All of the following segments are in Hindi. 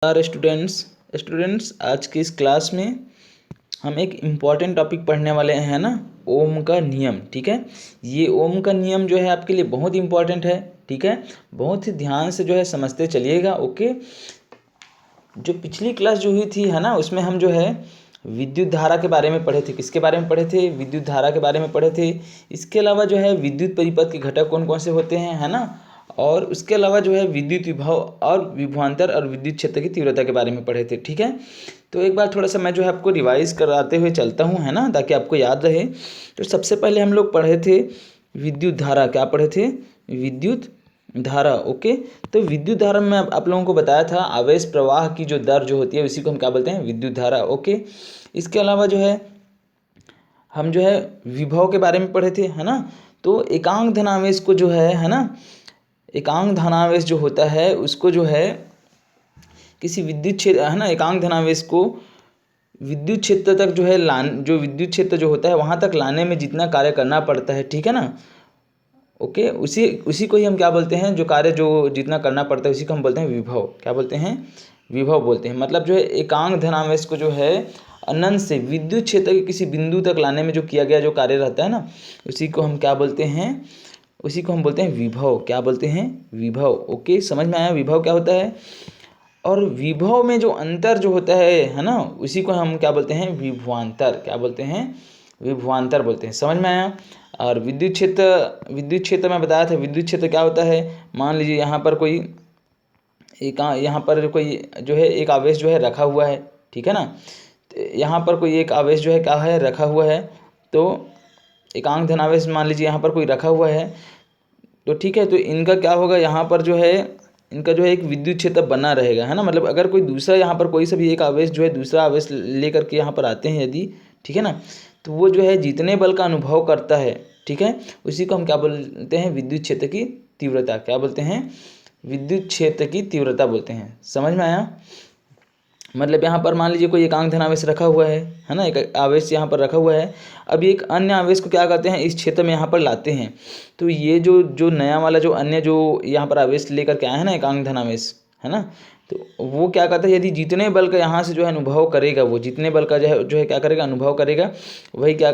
स्टूडेंट्स आज की इस क्लास में हम एक इम्पॉर्टेंट टॉपिक पढ़ने वाले हैं ना, ओम का नियम। ठीक है, ये ओम का नियम जो है आपके लिए बहुत इम्पॉर्टेंट है। ठीक है, बहुत ही ध्यान से जो है समझते चलिएगा। ओके, जो पिछली क्लास जो हुई थी है ना, उसमें हम जो है विद्युत धारा के बारे में पढ़े थे। किसके बारे में पढ़े थे? विद्युत धारा के बारे में पढ़े थे। इसके अलावा जो है विद्युत परिपथ के घटक कौन कौन से होते हैं, है ना, और उसके अलावा जो है विद्युत विभव और विभवांतर और विद्युत क्षेत्र की तीव्रता के बारे में पढ़े थे। ठीक है, तो एक बार थोड़ा सा मैं जो है आपको रिवाइज कराते हुए चलता हूँ, है ना, ताकि आपको याद रहे। तो सबसे पहले हम लोग पढ़े थे विद्युत धारा। क्या पढ़े थे? विद्युत धारा। ओके, तो विद्युत धारा में आप लोगों को बताया था आवेश प्रवाह की जो दर जो होती है उसी को हम क्या बोलते हैं? विद्युत धारा। ओके, इसके अलावा जो है हम जो है विभव के बारे में पढ़े थे, है ना। तो एकांक धनावेश को जो है ना, एकांक धनावेश जो होता है उसको जो है किसी विद्युत क्षेत्र, है ना, एकांक धनावेश को विद्युत क्षेत्र तक जो है जो विद्युत क्षेत्र जो होता है वहाँ तक लाने में जितना कार्य करना पड़ता है, ठीक है ना। ओके, उसी उसी को ही हम क्या बोलते हैं? जो कार्य जो जितना करना पड़ता है उसी को हम बोलते हैं विभव। क्या बोलते हैं? विभव बोलते हैं। मतलब जो है एकांक धनावेश को जो है अनंत से विद्युत क्षेत्र के किसी बिंदु तक लाने में जो किया गया जो कार्य रहता है ना, उसी को हम क्या बोलते हैं? उसी को हम बोलते हैं विभव। क्या बोलते हैं? विभव। ओके, समझ में आया विभव क्या होता है? और विभव में जो अंतर जो होता है ना, उसी को हम क्या बोलते हैं? विभवांतर। क्या बोलते हैं? विभवांतर बोलते हैं। समझ में आया। और विद्युत क्षेत्र में बताया था विद्युत क्षेत्र क्या होता है। मान लीजिए यहाँ पर कोई यहाँ पर कोई जो है एक आवेश जो है रखा हुआ है, ठीक है ना। यहाँ पर कोई एक आवेश जो है क्या है? रखा हुआ है। तो एकांक धनावेश मान लीजिए यहाँ पर कोई रखा हुआ है, तो ठीक है, तो इनका क्या होगा? यहाँ पर जो है इनका जो है एक विद्युत क्षेत्र बना रहेगा, है ना। मतलब अगर कोई दूसरा यहाँ पर कोई सा भी एक आवेश जो है दूसरा आवेश लेकर के यहाँ पर आते हैं यदि, ठीक है ना, तो वो जो है जितने बल का अनुभव करता है, ठीक है, उसी को हम क्या बोलते हैं? विद्युत क्षेत्र की तीव्रता। क्या बोलते हैं? विद्युत क्षेत्र की तीव्रता बोलते हैं। समझ में आया। मतलब यहाँ पर मान लीजिए कोई एकांक धनावेश रखा हुआ है ना, एक आवेश यहाँ पर रखा हुआ है। अब एक अन्य आवेश को क्या करते हैं? इस क्षेत्र में यहाँ पर लाते हैं। तो ये जो जो नया वाला जो अन्य जो यहाँ पर आवेश लेकर के आया है ना, एकांक धनावेश, है ना, तो वो क्या करता है? यदि जितने बल का यहाँ से जो है अनुभव करेगा, वो जितने बल का जो है क्या करेगा? अनुभव करेगा, वही क्या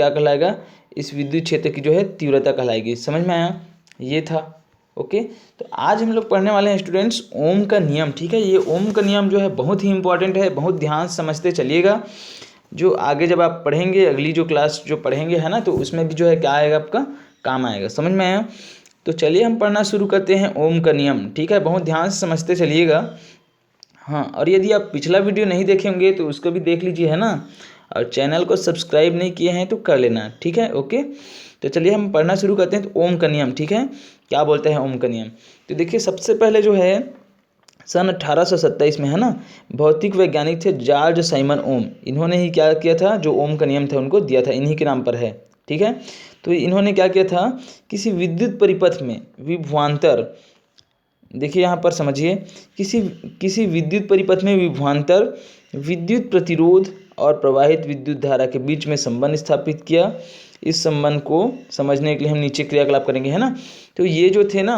कहलाएगा? इस विद्युत क्षेत्र की जो है तीव्रता कहलाएगी। समझ में आया। ये था। ओके, तो आज हम लोग पढ़ने वाले हैं स्टूडेंट्स ओम का नियम। ठीक है, ये ओम का नियम जो है बहुत ही इंपॉर्टेंट है, बहुत ध्यान से समझते चलिएगा। जो आगे जब आप पढ़ेंगे, अगली जो क्लास जो पढ़ेंगे, है ना, तो उसमें भी जो है क्या आएगा? आपका काम आएगा। समझ में आया। तो चलिए हम पढ़ना शुरू करते हैं ओम का नियम। ठीक है, बहुत ध्यान से समझते चलिएगा। हाँ, और यदि आप पिछला वीडियो नहीं देखे होंगे तो उसको भी देख लीजिए, है ना, और चैनल को सब्सक्राइब नहीं किए हैं तो कर लेना। ठीक है, ओके, तो चलिए हम पढ़ना शुरू करते हैं। तो ओम का नियम, ठीक है, क्या बोलते हैं ओम का नियम? तो देखिए सबसे पहले जो है सन 1827 में, है ना, भौतिक वैज्ञानिक थे जॉर्ज साइमन ओम। इन्होंने ही क्या किया था? जो ओम का नियम था उनको दिया था, इन्हीं के नाम पर है। ठीक है, तो इन्होंने क्या किया था? किसी विद्युत परिपथ में विभवांतर, देखिए यहाँ पर समझिए, किसी विद्युत परिपथ में विभवांतर विद्युत प्रतिरोध और प्रवाहित विद्युत धारा के बीच में संबंध स्थापित किया। इस संबंध को समझने के लिए हम नीचे क्रियाकलाप करेंगे, है ना। तो ये जो थे ना,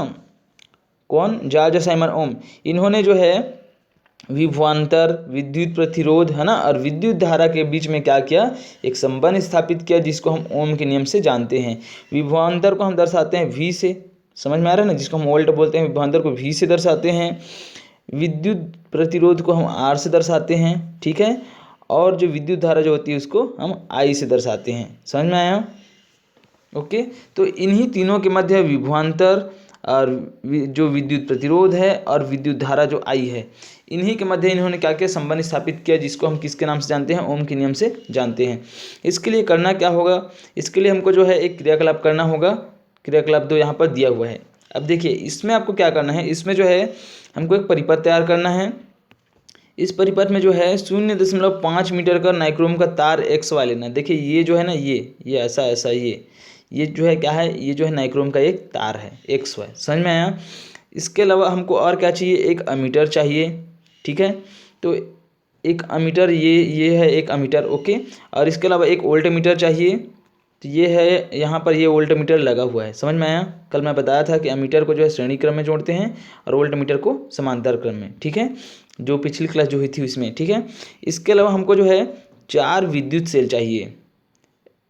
कौन? जॉर्ज साइमन ओम। इन्होंने जो है विभवांतर, विद्युत प्रतिरोध, है ना, और विद्युत धारा के बीच में क्या किया? एक संबंध स्थापित किया, जिसको हम ओम के नियम से जानते हैं। विभवांतर को हम दर्शाते हैं V से। समझ में आ रहा है ना, जिसको हम वोल्ट बोलते हैं। विभवांतर को V से दर्शाते हैं। विद्युत प्रतिरोध को हम R से दर्शाते हैं, ठीक है, और जो विद्युत धारा जो होती है उसको हम I से दर्शाते हैं। समझ में आया। ओके, तो इन्हीं तीनों के मध्य विभवांतर और जो विद्युत प्रतिरोध है और विद्युत धारा जो I है, इन्हीं के मध्य इन्होंने क्या किया? संबंध स्थापित किया, जिसको हम किसके नाम से जानते हैं? ओम के नियम से जानते हैं। इसके लिए करना क्या होगा? इसके लिए हमको जो है एक क्रियाकलाप करना होगा। क्रियाकलाप 2 यहाँ पर दिया हुआ है। अब देखिए इसमें आपको क्या करना है? इसमें जो है हमको एक परिपथ तैयार करना है। इस परिपथ में जो है 0.5 मीटर का नाइक्रोम का तार XY लेना। देखिए ये जो है ना, ये ऐसा ये जो है क्या है? ये जो है नाइक्रोम का एक तार है XY। समझ में आया। इसके अलावा हमको और क्या चाहिए? एक अमीटर चाहिए, ठीक है। तो एक अमीटर, ये है एक अमीटर। ओके, और इसके अलावा एक वोल्ट मीटर चाहिए। तो ये है यहाँ पर, ये वोल्ट मीटर लगा हुआ है। समझ में आया। कल मैं बताया था कि अमीटर को जो है श्रेणी क्रम में जोड़ते हैं और वोल्ट मीटर को समांतर क्रम में, ठीक है। जो पिछली क्लास जो हुई थी उसमें, ठीक है। इसके अलावा हमको जो है 4 विद्युत सेल चाहिए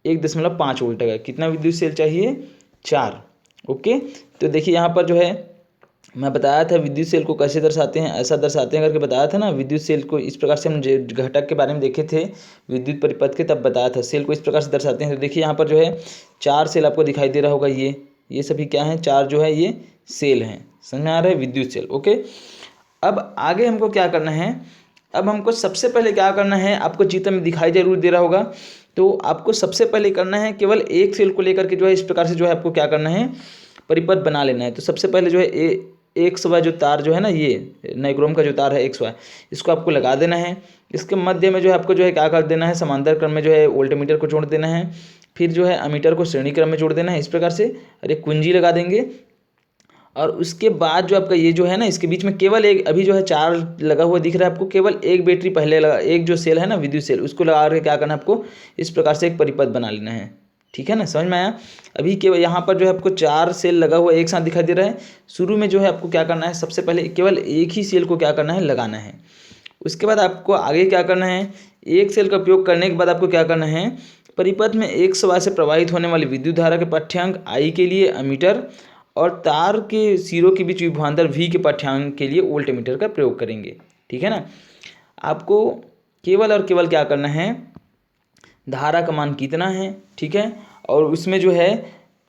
1.5 वोल्ट का। कितना विद्युत सेल चाहिए? 4। ओके, तो देखिए यहाँ पर जो है मैं बताया था विद्युत सेल को कैसे दर्शाते हैं, ऐसा दर्शाते हैं करके बताया था ना। विद्युत सेल को इस प्रकार से हम घटक के बारे में देखे थे विद्युत परिपथ के, तब बताया था सेल को इस प्रकार से दर्शाते हैं। तो देखिए यहाँ पर जो है 4 सेल आपको दिखाई दे रहा होगा, ये सभी क्या हैं? 4 जो है ये सेल हैं। समझ में आ रहा है? विद्युत सेल। ओके, अब आगे हमको क्या करना है? अब हमको सबसे पहले क्या करना है, आपको चित्र में दिखाई जरूर दे रहा होगा। तो आपको सबसे पहले करना है केवल एक सेल को लेकर के जो है इस प्रकार से जो है आपको क्या करना है, परिपथ बना लेना है। तो सबसे पहले जो है एक्स वाई जो तार जो है ना, ये नाइक्रोम का जो तार है एक्स वाई, इसको आपको लगा देना है। इसके मध्य में जो है आपको जो है क्या कर देना है, समांतर क्रम में जो है वोल्टमीटर को जोड़ देना है। फिर जो है अमीटर को श्रेणी क्रम में जोड़ देना है इस प्रकार से, और एक कुंजी लगा देंगे। और उसके बाद जो आपका ये जो है ना, इसके बीच में केवल एक, अभी जो है 4 लगा हुआ दिख रहा है आपको, केवल एक बैटरी पहले लगा, एक जो सेल है ना विद्युत सेल, उसको लगा के क्या करना है आपको, इस प्रकार से एक परिपथ बना लेना है। ठीक है ना, समझ में आया? अभी केवल यहाँ पर जो है आपको 4 सेल लगा हुआ एक साथ दिखाई दे रहा है। शुरू में जो है आपको क्या करना है, सबसे पहले केवल एक ही सेल को क्या करना है, लगाना है। उसके बाद आपको आगे क्या करना है, एक सेल का उपयोग करने के बाद आपको क्या करना है, परिपथ में एक सवा से प्रवाहित होने वाली विद्युत धारा के पाठ्यांक आई के लिए अमीटर और तार के सिरों के बीच विभवांतर वी के पाठ्यांक के लिए वोल्टमीटर का प्रयोग करेंगे। ठीक है ना, आपको केवल और केवल क्या करना है, धारा का मान कितना है, ठीक है। और उसमें जो है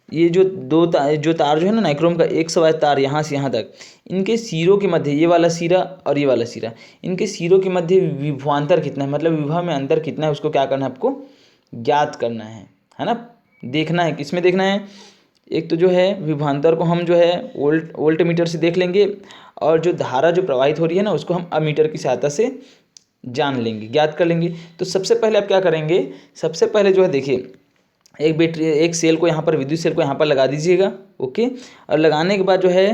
ये जो जो तार जो है ना नाइक्रोम का एक सवाय तार यहाँ से यहाँ तक, इनके सिरों के मध्य, ये वाला सिरा और ये वाला सिरा, इनके सिरों के मध्य विभवांतर कितना है, मतलब विभव में अंतर कितना है, उसको क्या करना है आपको ज्ञात करना है ना। देखना है, किसमें देखना है, एक तो जो है विभवांतर को हम जो है वोल्ट मीटर से देख लेंगे, और जो धारा जो प्रवाहित हो रही है ना उसको हम अमीटर की सहायता से जान लेंगे, ज्ञात कर लेंगे। तो सबसे पहले आप क्या करेंगे, सबसे पहले जो है देखिए एक बैटरी, एक सेल को यहाँ पर, विद्युत सेल को यहाँ पर लगा दीजिएगा। ओके, और लगाने के बाद जो है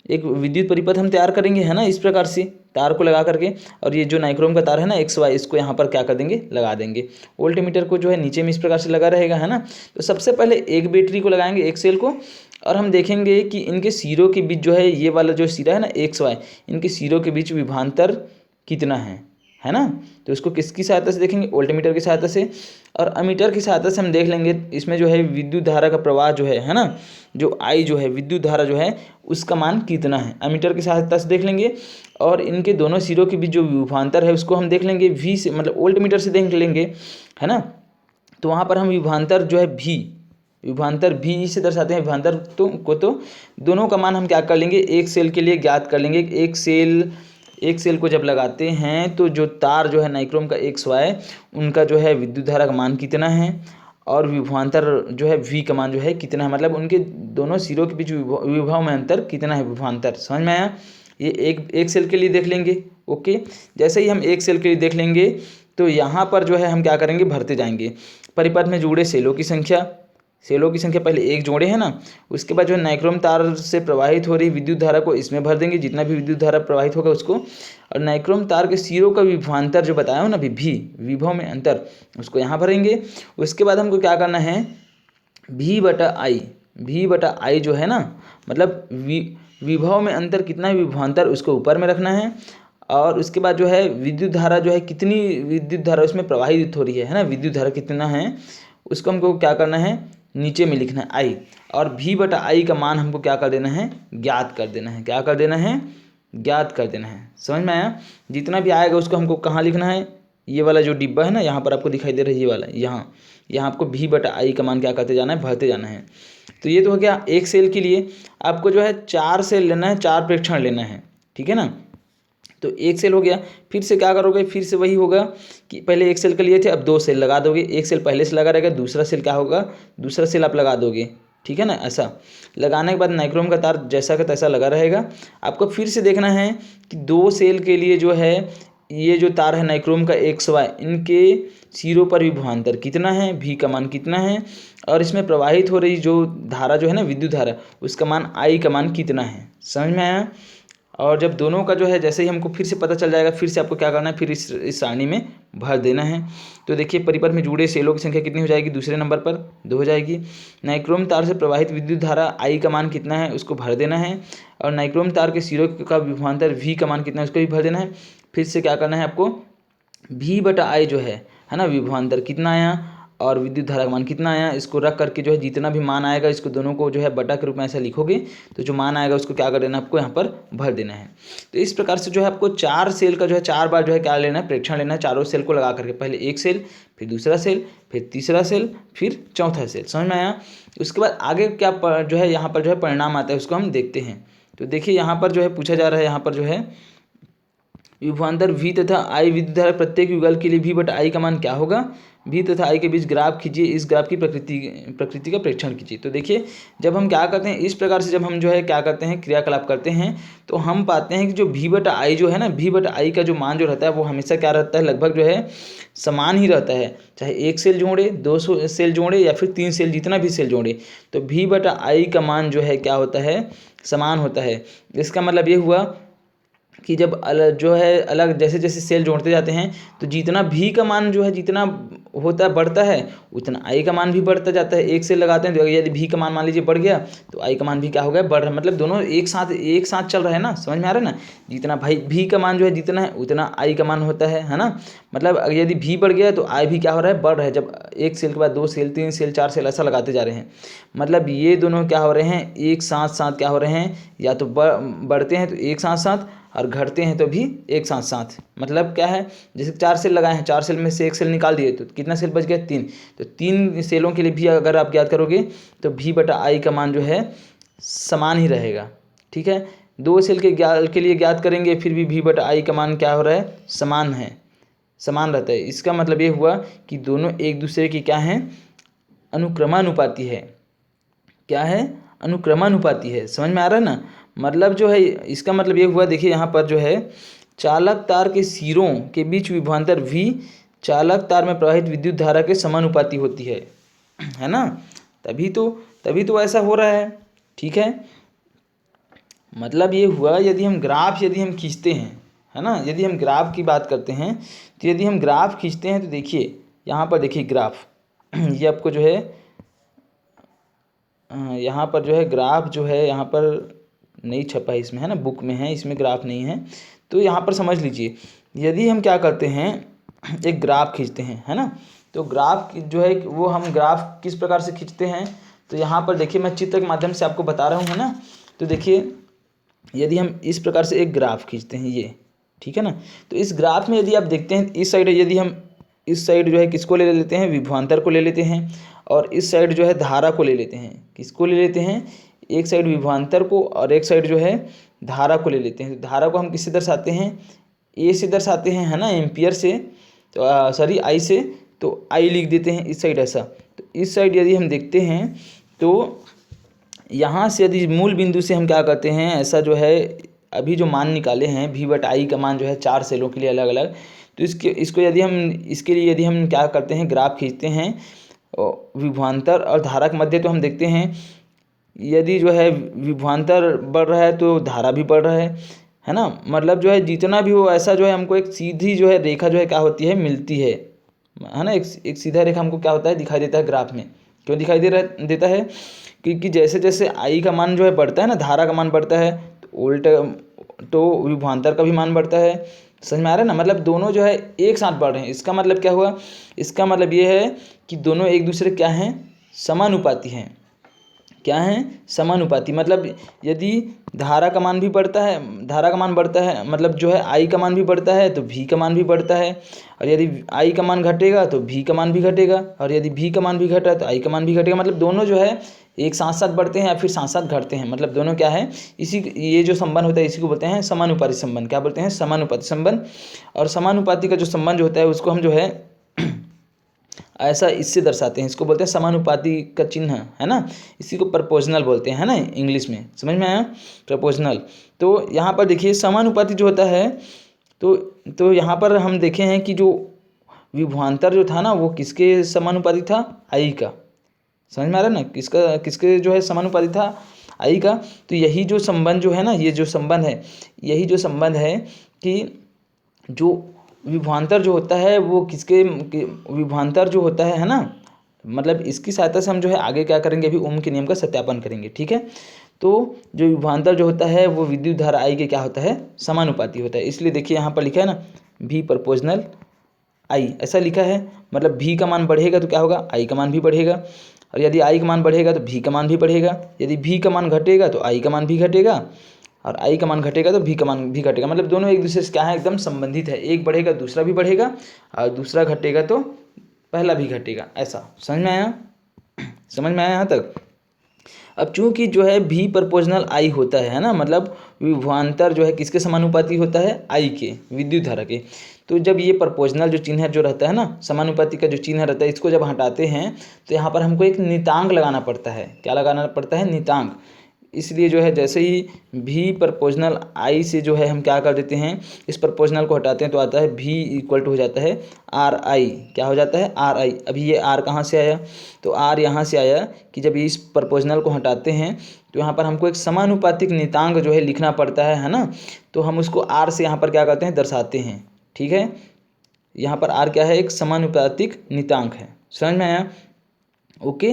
एक विद्युत परिपथ हम तैयार करेंगे, है ना, इस प्रकार से तार को लगा करके। और ये जो नाइक्रोम का तार है ना एक्स वाई, इसको यहाँ पर क्या कर देंगे, लगा देंगे। वोल्टमीटर को जो है नीचे में इस प्रकार से लगा रहेगा, है ना। तो सबसे पहले एक बैटरी को लगाएंगे, एक सेल को, और हम देखेंगे कि इनके सिरों के बीच जो है, ये वाला जो सिरा है ना एक्स वाई, इनके सिरों के बीच विभवांतर कितना है ना। तो इसको किसकी सहायता से देखेंगे, वोल्टमीटर की सहायता से। और अमीटर की सहायता से हम देख लेंगे इसमें जो है विद्युत धारा का प्रवाह जो है ना, जो आई जो है विद्युत धारा जो है उसका मान कितना है, अमीटर की सहायता से देख लेंगे। और इनके दोनों सिरों के बीच जो विभवांतर है उसको हम देख लेंगे वी से, मतलब वोल्टमीटर से देख लेंगे, है ना। तो वहाँ पर हम विभवांतर जो है विभवांतर भी से दर्शाते हैं विभवांतर तो दोनों का मान हम क्या कर लेंगे, एक सेल के लिए ज्ञात कर लेंगे। एक सेल को जब लगाते हैं तो जो तार जो है नाइक्रोम का एक्स वाई, उनका जो है विद्युत धारा का मान कितना है, और विभवांतर जो है वी का मान जो है कितना है, मतलब उनके दोनों सिरों के बीच विभव में अंतर कितना है, विभवांतर। समझ में आया? ये एक सेल के लिए देख लेंगे। ओके, जैसे ही हम एक सेल के लिए देख लेंगे तो यहाँ पर जो है हम क्या करेंगे, भरते जाएंगे। परिपथ में जुड़े सेलों की संख्या पहले एक जोड़े हैं ना, उसके बाद जो है नाइक्रोम तार से प्रवाहित हो रही विद्युत धारा को इसमें भर देंगे, जितना भी विद्युत धारा प्रवाहित होगा उसको। और नाइक्रोम तार के सिरों का विभवांतर जो बताया हो ना, विभव में अंतर, उसको यहाँ भरेंगे। उसके बाद हमको क्या करना है, V बटा आई जो है ना, मतलब विभव में अंतर कितना है, विभवांतर, उसको ऊपर में रखना है। और उसके बाद जो है विद्युत धारा जो है, कितनी विद्युत धारा उसमें प्रवाहित हो रही है ना, विद्युत धारा कितना है, उसको हमको क्या करना है, नीचे में लिखना है आई। और V बटा आई का मान हमको क्या कर देना है, ज्ञात कर देना है। क्या कर देना है, ज्ञात कर देना है। समझ में आया? जितना भी आएगा उसको हमको कहाँ लिखना है, ये वाला जो डिब्बा है ना यहाँ पर आपको दिखाई दे रहा है, ये वाला, यहाँ आपको V बटा आई का मान क्या करते जाना है, भरते जाना है। तो ये तो हो गया एक सेल के लिए। आपको जो है 4 सेल लेना है, 4 प्रेक्षण लेना है, ठीक है ना। तो एक सेल हो गया, फिर से क्या करोगे, फिर से वही होगा कि पहले एक सेल के लिए थे, अब 2 सेल लगा दोगे। एक सेल पहले से लगा रहेगा, दूसरा सेल क्या होगा, दूसरा सेल आप लगा दोगे, ठीक है ना। ऐसा लगाने के बाद नाइक्रोम का तार जैसा का तैसा लगा रहेगा। आपको फिर से देखना है कि 2 सेल के लिए जो है ये जो तार है नाइक्रोम का एक्स वाई, इनके सिरों पर विभवांतर कितना है, भी का मान कितना है, और इसमें प्रवाहित हो रही जो धारा जो है ना विद्युत धारा, उसका मान आई का मान कितना है। समझ में आया? और जब दोनों का जो है जैसे ही हमको फिर से पता चल जाएगा, फिर से आपको क्या करना है, फिर इस सारणी में भर देना है। तो देखिए परिपथ में जुड़े सेलों की संख्या कितनी हो जाएगी, दूसरे नंबर पर 2 हो जाएगी। नाइक्रोम तार से प्रवाहित विद्युत धारा आई का मान कितना है, उसको भर देना है। और नाइक्रोम तार के सिरों का विभवांतर वी का मान कितना है, उसको भी भर देना है। फिर से क्या करना है आपको, V/I जो है ना, विभवांतर कितना आया और विद्युत धारा का मान कितना आया, इसको रख करके जो है जितना भी मान आएगा इसको दोनों को जो है बटा के रूप में ऐसा लिखोगे, तो जो मान आएगा उसको क्या कर देना, आपको यहाँ पर भर देना है। तो इस प्रकार से जो है आपको 4 सेल का जो है 4 बार जो है क्या लेना है, प्रेक्षण लेना है। चारों सेल को लगा करके पहले एक सेल, फिर दूसरा सेल, फिर तीसरा सेल, फिर चौथा सेल। समझ में आया? उसके बाद आगे क्या जो है यहाँ पर जो है परिणाम आता है उसको हम देखते हैं। तो देखिए यहाँ पर जो है पूछा जा रहा है, यहाँ पर जो है विभवांतर V तथा I विद्युत धारा प्रत्येक युगल के लिए V/I का मान क्या होगा, V तथा I के बीच ग्राफ खींचिए, इस ग्राफ की प्रकृति का प्रेक्षण कीजिए। तो देखिए जब हम क्या करते हैं, इस प्रकार से जब हम जो है क्या करते हैं, क्रियाकलाप करते हैं, तो हम पाते हैं कि जो V/I जो है ना, V/I का जो मान जो रहता है वो हमेशा क्या रहता है, लगभग जो है समान ही रहता है। चाहे एक सेल जोड़े, 2 सेल जोड़े या फिर 3 सेल, जितना भी सेल जोड़े, तो V/I का मान जो है क्या होता है, समान होता है। इसका मतलब ये हुआ कि जब अलग जो है अलग जैसे जैसे सेल जोड़ते जाते हैं तो जितना V का मान जो है जितना होता है बढ़ता है, उतना I का मान भी बढ़ता जाता है। एक सेल लगाते हैं तो यदि V का मान मान लीजिए बढ़ गया तो I का मान भी क्या हो गया, बढ़ रहा है। मतलब दोनों एक साथ चल रहा है ना, समझ में आ रहा है ना। जितना भाई V का मान जो है जितना है उतना I का मान होता है ना। मतलब अगर यदि V बढ़ गया तो I भी क्या हो रहा है, बढ़ रहा है। जब एक सेल के बाद 2 सेल, 3 सेल, 4 सेल ऐसा लगाते जा रहे हैं, मतलब ये दोनों क्या हो रहे हैं, एक साथ क्या हो रहे हैं, या तो बढ़ते हैं तो एक साथ और घटते हैं तो भी एक साथ। मतलब क्या है, जैसे 4 सेल लगाए हैं, 4 सेल में से एक सेल निकाल दिए तो कितना सेल बच गया, 3। तो 3 सेलों के लिए भी अगर आप ज्ञात करोगे तो V/I का मान जो है समान ही रहेगा। ठीक है, 2 सेल के लिए ज्ञात करेंगे फिर भी V/I का मान क्या हो रहा है, समान रहता है। इसका मतलब ये हुआ कि दोनों एक दूसरे की क्या है, अनुक्रमानुपाती है। क्या है, अनुक्रमानुपाती है। समझ में आ रहा है ना। मतलब जो है इसका मतलब ये हुआ, देखिए यहाँ पर जो है चालक तार के सिरों के बीच विभवांतर V चालक तार में प्रवाहित विद्युत धारा के समानुपाती होती है ना। तभी तो ऐसा हो रहा है। ठीक है, मतलब ये हुआ यदि हम खींचते हैं, है ना, यदि हम ग्राफ की बात करते हैं तो यदि हम ग्राफ खींचते हैं तो देखिए यहाँ पर देखिए ग्राफ ये आपको जो है यहाँ पर जो है ग्राफ जो है यहाँ पर नहीं छपा है इसमें, है ना, बुक में है, इसमें ग्राफ नहीं है। तो यहाँ पर समझ लीजिए यदि हम क्या करते हैं, एक ग्राफ खींचते हैं, है ना, तो ग्राफ जो है वो हम ग्राफ किस प्रकार से खींचते हैं, तो यहाँ पर देखिए मैं चित्र के माध्यम से आपको बता रहा हूँ, है ना। तो देखिए यदि हम इस प्रकार से एक ग्राफ खींचते हैं ये, ठीक है ना, तो इस ग्राफ में यदि आप देखते हैं इस साइड, यदि हम इस साइड जो है किसको ले लेते हैं, विभवांतर को ले लेते हैं, और इस साइड जो है धारा को ले लेते हैं। किसको ले लेते हैं, एक साइड विभवांतर को और एक साइड जो है धारा को ले लेते हैं। तो धारा को हम किससे दर्शाते हैं, ए से दर्शाते हैं, है ना, एम्पियर से, तो सॉरी आई से, तो आई लिख देते हैं इस साइड ऐसा। तो इस साइड यदि हम देखते हैं तो यहाँ से यदि मूल बिंदु से हम क्या करते हैं, ऐसा जो है अभी जो मान निकाले हैं V/I का मान जो है 4 सेलों के लिए अलग अलग, तो इसको यदि हम इसके लिए यदि हम क्या करते हैं, ग्राफ खींचते हैं विभवांतर और धारा के मध्य, तो हम देखते हैं यदि जो है विभवांतर बढ़ रहा है तो धारा भी बढ़ रहा है ना। मतलब जो है जितना भी हो ऐसा जो है हमको एक सीधी जो है रेखा जो है क्या होती है, मिलती है ना। एक सीधा रेखा हमको क्या होता है, दिखाई देता है ग्राफ में। क्यों दिखाई देता है, क्योंकि जैसे जैसे I का मान जो है बढ़ता है ना, धारा का मान बढ़ता है, तो उल्टा तो विभवांतर का भी मान बढ़ता है। समझ में आ रहा है ना। मतलब दोनों जो है एक साथ बढ़ रहे हैं। इसका मतलब क्या हुआ, इसका मतलब ये है कि दोनों एक दूसरे क्या हैं, समानुपाती हैं। क्या हैं, समानुपाती। मतलब यदि धारा का मान भी बढ़ता है, मतलब जो है I का मान भी बढ़ता है तो V का मान भी बढ़ता है, और यदि I का मान घटेगा तो V का मान भी घटेगा, और यदि V का मान भी घटा तो I का मान भी घटेगा। मतलब दोनों जो है एक साथ साथ बढ़ते हैं या फिर साथ साथ घटते हैं। मतलब दोनों क्या है, ये जो संबंध होता है इसी को बोलते हैं समानुपाती संबंध। क्या बोलते हैं, समानुपाती संबंध। और समानुपाती का जो संबंध जो होता है उसको हम जो है ऐसा इससे दर्शाते हैं, इसको बोलते हैं समानुपाती का चिन्ह, है ना। इसी को प्रपोजनल बोलते हैं, है ना, इंग्लिश में। समझ में आया, प्रपोजनल। तो यहाँ पर देखिए समानुपाती जो होता है, तो यहाँ पर हम देखे हैं कि जो विभवांतर जो था ना वो किसके समानुपाती था, I का। समझ में आ रहा है ना, किसके जो है समानुपाती था, I का। तो यही जो संबंध जो है ना, ये जो संबंध है, यही जो संबंध है कि जो विभवांतर जो होता है वो विभवांतर जो होता है ना, मतलब इसकी सहायता से हम जो है आगे क्या करेंगे, अभी ओम के नियम का सत्यापन करेंगे। ठीक है, तो जो विभवांतर जो होता है वो विद्युत धारा आई के क्या होता है, समानुपाती होता है। इसलिए देखिए यहाँ पर लिखा है ना V प्रोपोर्शनल I, ऐसा लिखा है। मतलब V का मान बढ़ेगा तो क्या होगा, I का मान भी बढ़ेगा, और यदि I का मान बढ़ेगा तो V का मान भी बढ़ेगा, यदि V का मान घटेगा तो I का मान भी घटेगा, और I का मान घटेगा तो V का मान भी घटेगा। मतलब दोनों एक दूसरे से क्या है, एकदम संबंधित है। एक बढ़ेगा दूसरा भी बढ़ेगा, और दूसरा घटेगा तो पहला भी घटेगा। ऐसा समझ में आया, समझ में आया यहाँ तक। अब चूंकि जो है V प्रोपोर्शनल I होता है ना, मतलब विभवांतर जो है किसके समानुपाती होता है, I के, विद्युत धारा के। तो जब ये प्रोपोर्शनल जो चिन्ह जो रहता है ना, समानुपाती का जो चिन्ह रहता है, इसको जब हटाते हैं तो यहाँ पर हमको एक नितांक लगाना पड़ता है। क्या लगाना पड़ता है, नितांक। इसलिए जो है जैसे ही V प्रोपोर्शनल I से जो है हम क्या कर देते हैं, इस प्रोपोर्शनल को हटाते हैं तो आता है V इक्वल टू हो जाता है RI। क्या हो जाता है, RI। अभी ये R कहाँ से आया, तो R यहाँ से आया कि जब इस प्रोपोर्शनल को हटाते हैं तो यहाँ पर हमको एक समानुपातिक नितांक जो है लिखना पड़ता है ना। तो हम उसको R से यहाँ पर क्या करते हैं, दर्शाते हैं। ठीक है, यहाँ पर R क्या है, एक समानुपातिक नितांक है। समझ में आया, ओके,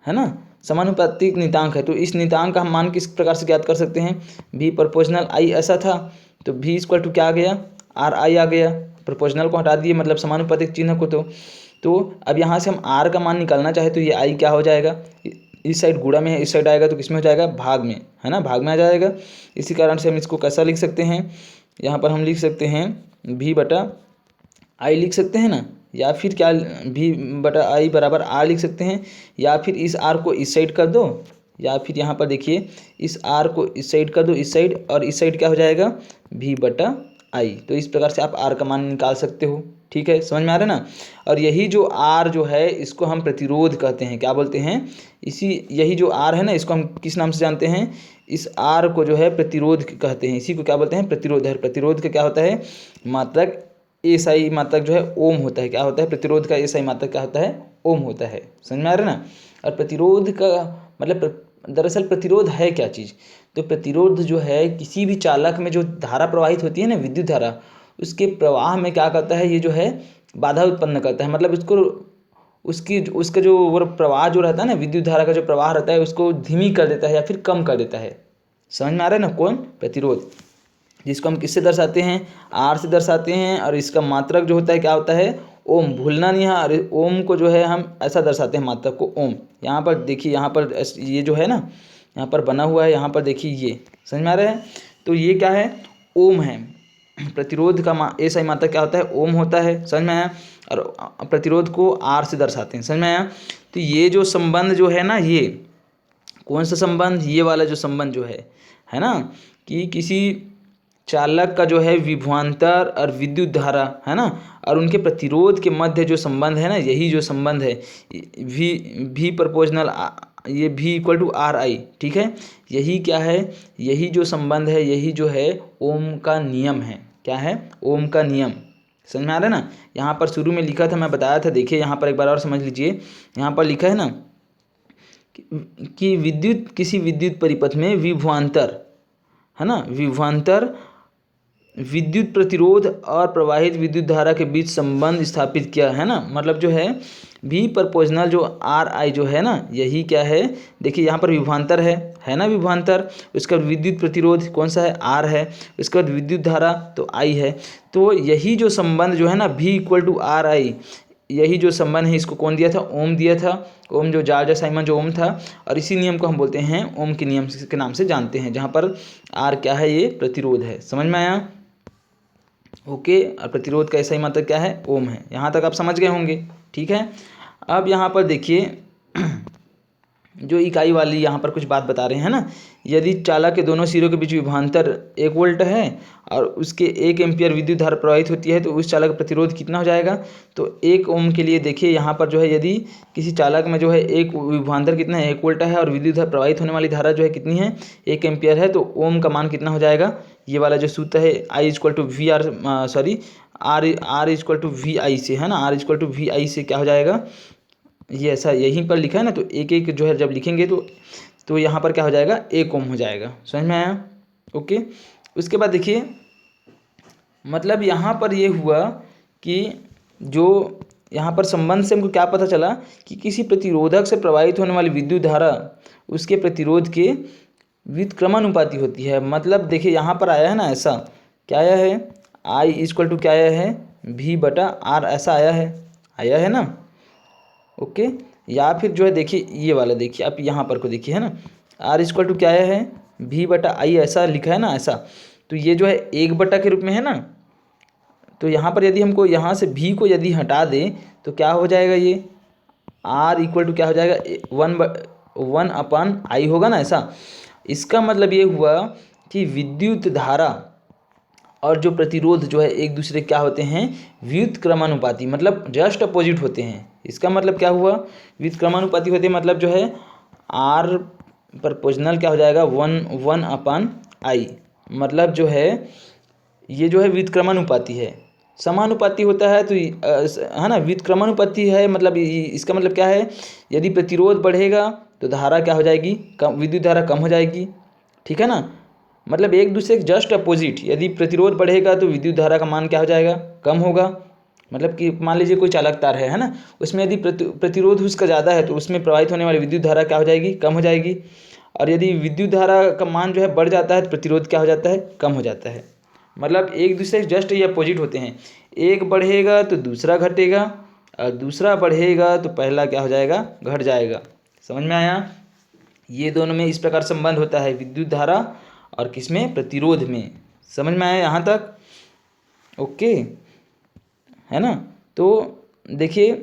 है ना, समानुपातिक नितांक है। तो इस नितांक का हम मान किस प्रकार से ज्ञात कर सकते हैं, V प्रोपोर्शनल I ऐसा था तो V इक्वल टू क्या आ गया, RI आ गया। प्रोपोर्शनल को हटा दिए, मतलब समानुपातिक चिन्ह को। तो अब यहाँ से हम R का मान निकालना चाहे तो ये I क्या हो जाएगा, इस साइड गुणा में है, इस साइड आएगा तो किस में हो जाएगा, भाग में, है ना, भाग में आ जाएगा। इसी कारण से हम इसको कैसा लिख सकते हैं, यहाँ पर हम लिख सकते हैं V बटा I लिख सकते हैं ना, या फिर क्या V बटा I बराबर R लिख सकते हैं, या फिर इस R को इस साइड कर दो, या फिर यहाँ पर देखिए इस R को इस साइड कर दो, इस साइड, और इस साइड क्या हो जाएगा, V बटा I। तो इस प्रकार से आप R का मान निकाल सकते हो। ठीक है, समझ में आ रहा है ना। और यही जो R जो है इसको हम प्रतिरोध कहते हैं। क्या बोलते हैं, यही जो R है ना, इसको हम किस नाम से जानते हैं, इस R को जो है प्रतिरोध कहते हैं। इसी को क्या बोलते हैं, प्रतिरोध है। प्रतिरोध का क्या होता है, मात्रक एसआई मात्रक जो है ओम होता है। क्या होता है, प्रतिरोध का एसआई मात्रक क्या होता है, ओम होता है। समझ में आ रहा है ना। और प्रतिरोध का मतलब दरअसल प्रतिरोध है क्या चीज़, तो प्रतिरोध जो है किसी भी चालक में जो धारा प्रवाहित होती है ना, विद्युत धारा, उसके प्रवाह में क्या करता है, ये जो है बाधा उत्पन्न करता है। मतलब उसको उसका जो वो प्रवाह जो रहता है ना, विद्युत धारा का जो प्रवाह रहता है, उसको धीमी कर देता है या फिर कम कर देता है। समझ में आ रहा है ना, कौन, प्रतिरोध, जिसको हम किससे दर्शाते हैं, R से दर्शाते हैं। और इसका मात्रक जो होता है क्या होता है, ओम। भूलना नहीं है, अरे ओम को जो है हम ऐसा दर्शाते हैं, मात्रक को ओम। यहाँ पर देखिए, यहाँ पर ये जो है ना, यहाँ पर बना हुआ है, यहाँ पर देखिए, ये समझ में आ रहा है। तो ये क्या है, ओम है। प्रतिरोध का ऐसा ही मात्रक क्या होता है, ओम होता है। समझ में आया। और प्रतिरोध को R से दर्शाते हैं। समझ में आया। तो ये जो संबंध जो है ना, ये कौन सा संबंध, ये वाला जो संबंध जो है ना, कि किसी चालक का जो है विभवांतर और विद्युत धारा, है ना, और उनके प्रतिरोध के मध्य जो संबंध है ना, यही जो संबंध है V प्रोपोर्शनल, ये V इक्वल टू RI। ठीक है, यही क्या है, यही जो संबंध है, यही जो है ओम का नियम है। क्या है, ओम का नियम। समझ में आ रहा है ना। यहाँ पर शुरू में लिखा था, मैं बताया था, देखिए यहाँ पर एक बार और समझ लीजिए। यहाँ पर लिखा है ना कि विद्युत, किसी विद्युत परिपथ में विभवांतर, है ना, विभवांतर विद्युत प्रतिरोध और प्रवाहित विद्युत धारा के बीच संबंध स्थापित किया, है ना। मतलब जो है V प्रोपोर्शनल जो RI जो है ना, यही क्या है, देखिए यहाँ पर विभवांतर है ना, विभवांतर, उसका विद्युत प्रतिरोध कौन सा है, R है, उसके बाद विद्युत धारा तो I है। तो यही जो संबंध जो है ना, V इक्वल टू RI, यही जो संबंध है, इसको कौन दिया था, ओम दिया था। ओम जो जॉर्ज साइमन जो ओम था, और इसी नियम को हम बोलते हैं ओम के नियम के नाम से जानते हैं, जहाँ पर R क्या है, ये प्रतिरोध है। समझ में आया, ओके। और प्रतिरोध का ऐसा ही मात्रक क्या है, ओम है। यहाँ तक आप समझ गए होंगे। ठीक है, अब यहाँ पर देखिए जो इकाई वाली यहाँ पर कुछ बात बता रहे हैं ना, यदि चालक के दोनों सिरों के बीच विभवांतर 1 वोल्ट है और उसके 1 एम्पियर विद्युत धारा प्रवाहित होती है, तो उस चालक का प्रतिरोध कितना हो जाएगा, तो 1 ओम के लिए देखिए यहाँ पर जो है, यदि किसी चालक में जो है एक विभवांतर कितना है, 1 वोल्ट है, और विद्युत धारा प्रवाहित होने वाली धारा जो है कितनी है, 1 एम्पियर है, तो ओम का मान कितना हो जाएगा, ये वाला जो सूत्र है I equal to V R, sorry R equal to V I से, है ना, R equal to V I से क्या हो जाएगा, ये ऐसा यहीं पर लिखा है ना, तो एक एक जो है जब लिखेंगे तो यहाँ पर क्या हो जाएगा, 1 ओम हो जाएगा। समझ में आया, ओके। उसके बाद देखिए, मतलब यहाँ पर ये हुआ कि जो यहाँ पर संबंध से हमको क्या पता चला कि किसी प्रतिरोधक से प्रवाहित होने वाली विद्युत धारा उसके प्रतिरोध के व्युत्क्रमानुपाती होती है। मतलब देखिए यहाँ पर आया है ना, ऐसा क्या आया है, I इक्वल टू क्या आया है, V/R ऐसा आया है ना। ओके, या फिर जो है देखिए ये वाला देखिए, आप यहाँ पर को देखिए है ना, R इक्वल टू क्या आया है, V/I ऐसा लिखा है ना, ऐसा। तो ये जो है 1/, के रूप में है ना। तो यहाँ पर यदि हमको यहाँ से भी को यदि हटा दें तो क्या हो जाएगा, ये R इक्वल टू क्या हो जाएगा, 1/I होगा ना, ऐसा। इसका मतलब ये हुआ कि विद्युत धारा और जो प्रतिरोध जो है एक दूसरे क्या होते हैं, व्युत्क्रमानुपाती, मतलब जस्ट अपोजिट होते हैं। इसका मतलब क्या हुआ, व्युत्क्रमानुपाती होते हैं, मतलब जो है R प्रपोजनल क्या हो जाएगा, 1/I। मतलब जो है ये जो है व्युत्क्रमानुपाती है। समानुपाती होता है तो है ना, व्युत्क्रमानुपाती है, मतलब इसका मतलब क्या है, यदि प्रतिरोध बढ़ेगा तो धारा क्या हो जाएगी, कम, विद्युत धारा कम हो जाएगी, ठीक है ना। मतलब एक दूसरे के जस्ट अपोजिट, यदि प्रतिरोध बढ़ेगा तो विद्युत धारा का मान क्या हो जाएगा, कम होगा। मतलब कि मान लीजिए कोई चालक तार है ना, उसमें यदि प्रतिरोध उसका ज़्यादा है तो उसमें प्रवाहित होने वाली विद्युत धारा क्या हो जाएगी, कम हो जाएगी। और यदि विद्युत धारा का मान जो है बढ़ जाता है तो प्रतिरोध क्या हो जाता है, कम हो जाता है। मतलब एक दूसरे से जस्ट ये अपोजिट होते हैं, एक बढ़ेगा तो दूसरा घटेगा, और दूसरा बढ़ेगा तो पहला क्या हो जाएगा, घट जाएगा। समझ में आया। ये दोनों में इस प्रकार संबंध होता है, विद्युत धारा और किसमें, प्रतिरोध में। समझ में आया यहाँ तक, ओके है ना। तो देखिए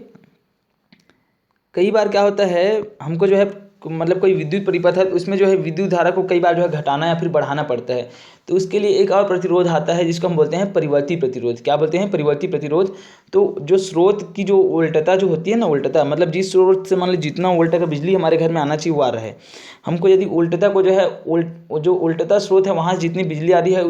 कई बार क्या होता है, हमको जो है मतलब कोई विद्युत परिपथ है तो उसमें जो है विद्युत धारा को कई बार जो है घटाना या फिर बढ़ाना पड़ता है। तो उसके लिए एक और प्रतिरोध आता है जिसको हम बोलते हैं परिवर्ती प्रतिरोध। क्या बोलते हैं, परिवर्ती प्रतिरोध। तो जो स्रोत की जो वोल्टता जो होती है ना, वोल्टता मतलब जिस स्रोत से मान लीजिए जितना वोल्ट का बिजली हमारे घर में आना चाहिए वो आ रहा है, हमको यदि वोल्टता को जो है जो वोल्टता स्रोत है वहाँ जितनी बिजली आ रही है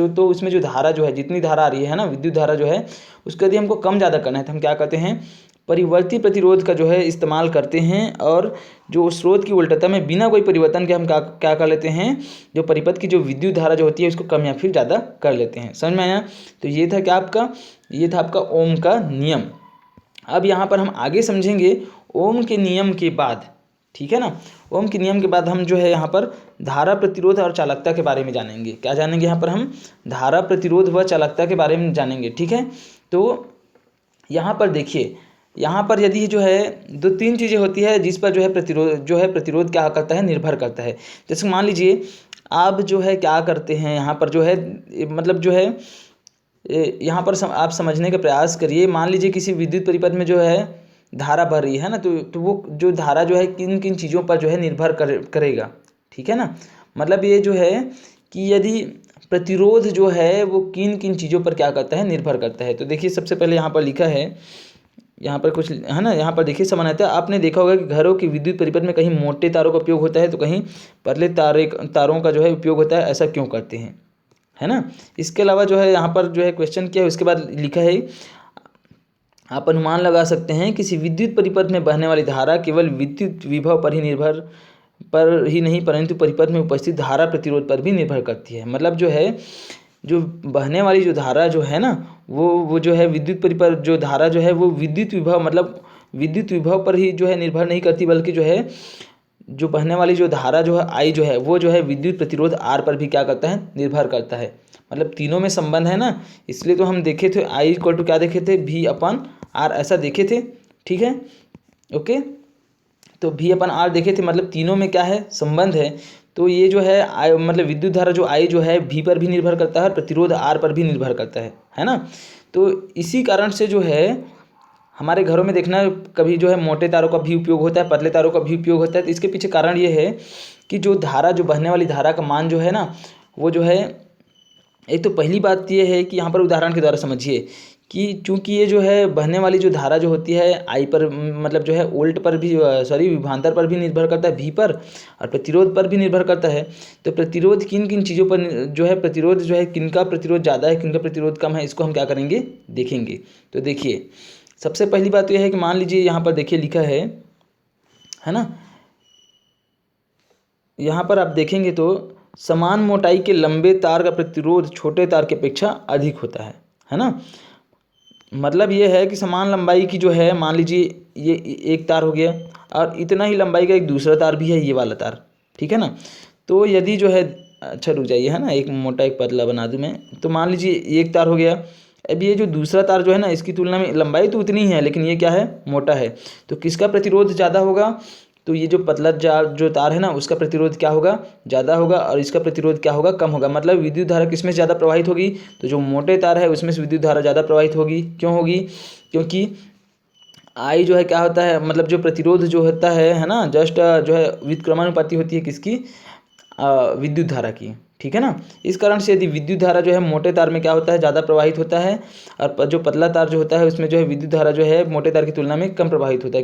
तो उसमें जो धारा जो है, जितनी धारा आ रही है ना, विद्युत धारा जो है, उसको यदि हमको कम ज़्यादा करना है तो हम क्या करते हैं, परिवर्ती प्रतिरोध का जो है इस्तेमाल करते हैं। और जो स्रोत की वोल्टता में बिना कोई परिवर्तन के हम क्या कर लेते हैं, जो परिपथ की जो विद्युत धारा जो होती है उसको कम या फिर ज़्यादा कर लेते हैं। समझ में आया। तो ये था क्या आपका, ये था आपका ओम का नियम। अब यहाँ पर हम आगे समझेंगे ओम के नियम के बाद, ठीक है ना। ओम के नियम के बाद हम जो है यहाँ पर धारा प्रतिरोध और चालकता के बारे में जानेंगे। क्या जानेंगे यहाँ पर हम, धारा प्रतिरोध व चालकता के बारे में जानेंगे, ठीक है। तो यहाँ पर देखिए, यहाँ पर यदि जो है 2-3 चीज़ें होती है जिस पर जो है प्रतिरोध क्या करता है, निर्भर करता है। जैसे मान लीजिए आप जो है क्या करते हैं, यहाँ पर जो है मतलब जो है यहाँ पर आप समझने का प्रयास करिए। मान लीजिए किसी विद्युत परिपथ में जो है धारा बह रही है ना, तो वो जो धारा जो है किन किन चीज़ों पर जो है निर्भर करेगा, ठीक है ना। मतलब ये जो है कि यदि प्रतिरोध जो है वो किन किन चीज़ों पर क्या करता है, निर्भर करता है। तो देखिए सबसे पहले यहाँ पर लिखा है, यहाँ पर कुछ है ना, यहाँ पर देखिए सामान्यतः आपने देखा होगा कि घरों की विद्युत परिपथ में कहीं मोटे तारों का उपयोग होता है तो कहीं पतले तारों का जो है उपयोग होता है। ऐसा क्यों करते हैं, है ना। इसके अलावा जो है यहाँ पर जो है क्वेश्चन किया है, उसके बाद लिखा है आप अनुमान लगा सकते हैं किसी विद्युत परिपथ में बहने वाली धारा केवल विद्युत विभव पर ही नहीं परंतु परिपथ में उपस्थित धारा प्रतिरोध पर भी निर्भर करती है। मतलब जो है जो बहने वाली जो धारा जो है ना, वो जो है विद्युत परिपथ जो धारा जो है वो विद्युत विभव मतलब विद्युत विभव पर ही जो है निर्भर नहीं करती, बल्कि जो है जो बहने वाली जो धारा जो है आई जो है वो जो है विद्युत प्रतिरोध आर पर भी क्या करता है, निर्भर करता है। मतलब तीनों में संबंध है ना, इसलिए तो हम देखे थे आई इक्वल टू क्या देखे थे, V/R ऐसा देखे थे, ठीक है। ओके, तो V/R देखे थे, मतलब तीनों में क्या है, संबंध है। तो ये जो है आई मतलब विद्युत धारा जो आई जो है V पर भी निर्भर करता है और प्रतिरोध R पर भी निर्भर करता है ना। तो इसी कारण से जो है हमारे घरों में देखना कभी जो है मोटे तारों का भी उपयोग होता है, पतले तारों का भी उपयोग होता है। तो इसके पीछे कारण ये है कि जो बहने वाली धारा का मान जो है ना, वो जो है, एक तो पहली बात ये है कि यहाँ पर उदाहरण के द्वारा समझिए कि चूंकि ये जो है बहने वाली जो धारा जो होती है आई पर मतलब जो है वोल्ट पर भी विभवांतर पर भी निर्भर करता है, V पर, और प्रतिरोध पर भी निर्भर करता है। तो प्रतिरोध किन किन चीज़ों पर जो है प्रतिरोध जो है किनका प्रतिरोध ज़्यादा है किनका प्रतिरोध कम है, इसको हम क्या करेंगे, देखेंगे। तो देखिए सबसे पहली बात तो यह है कि मान लीजिए यहाँ पर देखिए लिखा है ना, यहाँ पर आप देखेंगे तो समान मोटाई के लंबे तार का प्रतिरोध छोटे तार की अपेक्षा अधिक होता है ना। मतलब ये है कि समान लंबाई की जो है, मान लीजिए ये एक तार हो गया और इतना ही लंबाई का एक दूसरा तार भी है, ये वाला तार, ठीक है ना। तो यदि जो है, अच्छा रुक जाइए, है ना, एक मोटा एक पतला बना दूं मैं। तो मान लीजिए एक तार हो गया। अब ये जो दूसरा तार जो है ना, इसकी तुलना में लंबाई तो उतनी ही है, लेकिन ये क्या है, मोटा है। तो किसका प्रतिरोध ज़्यादा होगा? तो ये जो पतला जो तार है ना, उसका प्रतिरोध क्या होगा, ज़्यादा होगा, और इसका प्रतिरोध क्या होगा, कम होगा। मतलब विद्युत धारा किसमें ज़्यादा प्रवाहित होगी? तो जो मोटे तार है उसमें से विद्युत धारा ज़्यादा प्रवाहित होगी। क्यों होगी? क्योंकि आई जो है क्या होता है, मतलब जो प्रतिरोध जो होता है ना, जस्ट जो है व्युत्क्रमानुपाती होती है किसकी, विद्युत धारा की। ठीक है ना। इस कारण से यदि विद्युत धारा जो है मोटे तार में क्या होता है, ज़्यादा प्रवाहित होता है, और जो पतला तार जो होता है उसमें जो है विद्युत धारा जो है मोटे तार की तुलना में कम प्रवाहित होता है,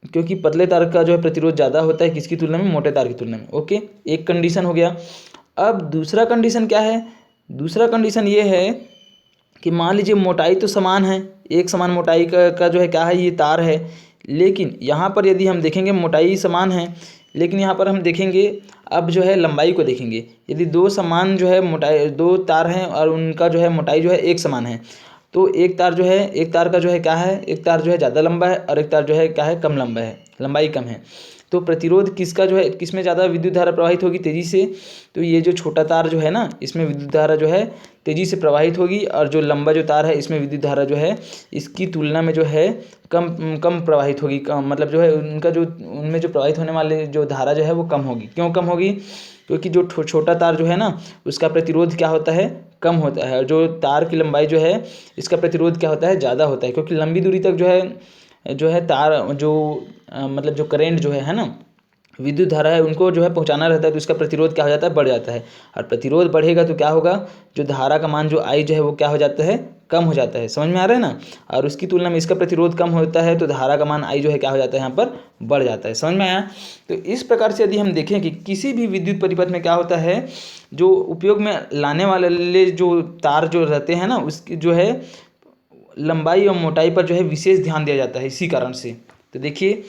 क्योंकि पतले तार का जो है प्रतिरोध ज़्यादा होता है किसकी तुलना में, मोटे तार की तुलना में। ओके, एक कंडीशन हो गया। अब दूसरा कंडीशन क्या है? दूसरा कंडीशन ये है कि मान लीजिए मोटाई तो समान है, एक समान मोटाई का जो है क्या है, ये तार है। लेकिन यहाँ पर यदि हम देखेंगे मोटाई समान है, लेकिन यहाँ पर हम देखेंगे अब जो है लंबाई को देखेंगे। यदि दो समान जो है मोटाई, दो तार हैं और उनका जो है मोटाई जो है एक समान है, तो एक तार जो है, एक तार का जो है क्या है, एक तार जो है ज़्यादा लंबा है और एक तार जो है क्या है, कम लंबा है, लंबाई कम है। तो प्रतिरोध किसका जो है, किसमें ज़्यादा विद्युत धारा प्रवाहित होगी तेज़ी से? तो ये जो छोटा तार जो है ना, इसमें विद्युत धारा जो है तेज़ी से प्रवाहित होगी, और जो लंबा जो तार है इसमें विद्युत धारा जो है इसकी तुलना में जो है कम कम प्रवाहित होगी। मतलब जो है उनका जो, उनमें जो प्रवाहित होने वाले जो धारा जो है वो कम होगी। क्यों कम होगी? क्योंकि जो छोटा तार जो है ना, उसका प्रतिरोध क्या होता है, कम होता है, और जो तार की लंबाई जो है इसका प्रतिरोध क्या होता है, ज़्यादा होता है। क्योंकि लंबी दूरी तक जो है तार जो मतलब जो करेंट जो है ना, विद्युत धारा है, उनको जो है पहुंचाना रहता है, तो इसका प्रतिरोध क्या हो जाता है, बढ़ जाता है। और प्रतिरोध बढ़ेगा तो क्या होगा, जो धारा का मान जो आई जो है वो क्या हो जाता है, कम हो जाता है। समझ में आ रहा है ना। और उसकी तुलना में इसका प्रतिरोध कम होता है, तो धारा का मान आई जो है क्या हो जाता है, यहाँ पर बढ़ जाता है। समझ में आया। तो इस प्रकार से यदि हम देखें कि किसी भी विद्युत परिपथ में क्या होता है, जो उपयोग में लाने वाले जो तार जो रहते हैं ना, उसकी जो है लंबाई और मोटाई पर जो है विशेष ध्यान दिया जाता है। इसी कारण से तो देखिए,